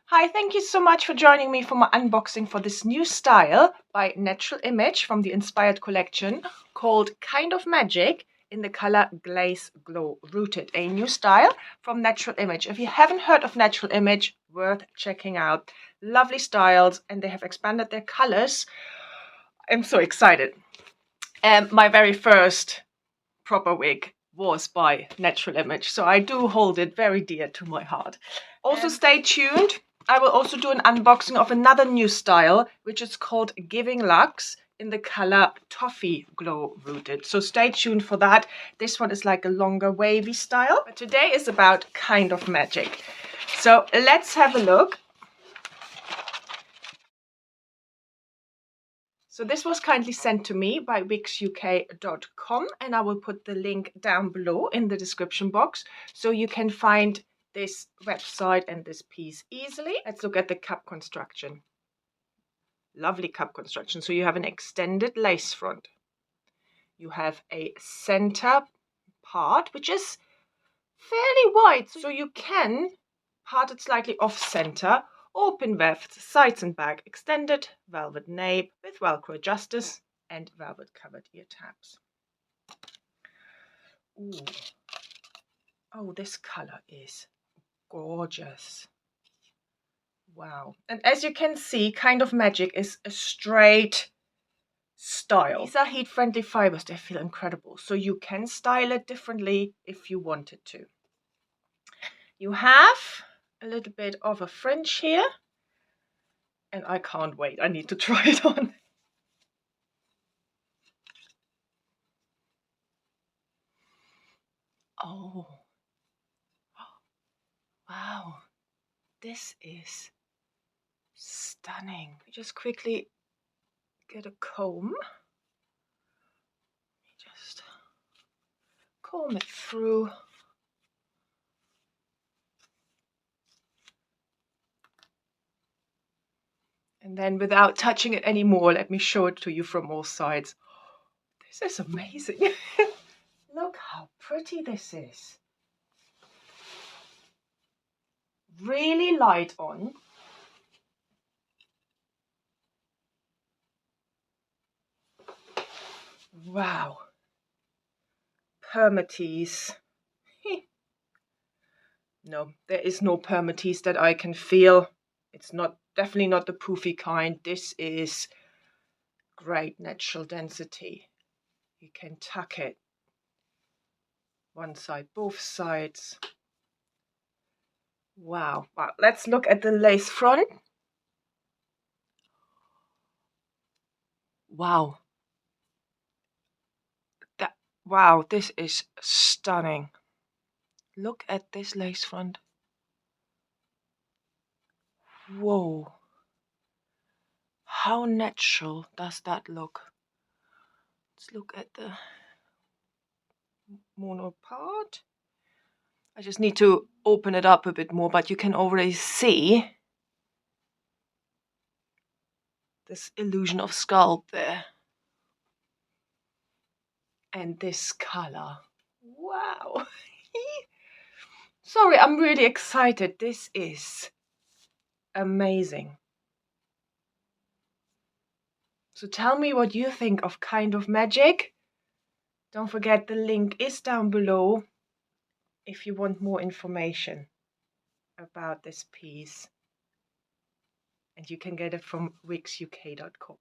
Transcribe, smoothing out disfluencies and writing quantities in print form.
Hi, thank you so much for joining me for my unboxing for this new style by Natural Image from the Inspired collection called Kind of Magic in the color Glace Glow Rooted, a new style from Natural Image. If you haven't heard of Natural Image, worth checking out. Lovely styles, and they have expanded their colors. I'm so excited. My very first proper wig was by Natural Image, so I do hold it very dear to my heart. Also stay tuned. I will also do an unboxing of another new style, which is called Giving Lux in the color Toffee Glow Rooted. So stay tuned for that. This one is like a longer wavy style, but today is about Kind of Magic. So let's have a look. So this was kindly sent to me by wigsuk.com, and I will put the link down below in the description box so you can find this website and this piece easily. Let's look at the cup construction. Lovely cup construction. So you have an extended lace front. You have a center part, which is fairly wide, so you can part it slightly off center. Open wefts, sides and back, extended velvet nape with Velcro adjusters and velvet covered ear tabs. Ooh. Oh, this color is gorgeous. Wow. And as you can see, Kind of Magic is a straight style. These are heat-friendly fibers. They feel incredible. So you can style it differently if you wanted to. You have a little bit of a fringe here. And I can't wait. I need to try it on. Oh. Wow. This is stunning. Just quickly get a comb. Just comb it through. And then without touching it anymore, let me show it to you from all sides. This is amazing. Look how pretty this is. Really light on. Wow. Permatease. No, there is no permatease that I can feel. It's definitely not the poofy kind. This is great natural density. You can tuck it one side, both sides. Wow. Well, let's look at the lace front. Wow. Wow, this is stunning. Look at this lace front. Whoa. How natural does that look? Let's look at the mono part. I just need to open it up a bit more, but you can already see this illusion of sculpt there. And this color. Wow. Sorry, I'm really excited. This is amazing. So tell me what you think of Kind of Magic. Don't forget the link is down below if you want more information about this piece. And you can get it from wigsuk.com.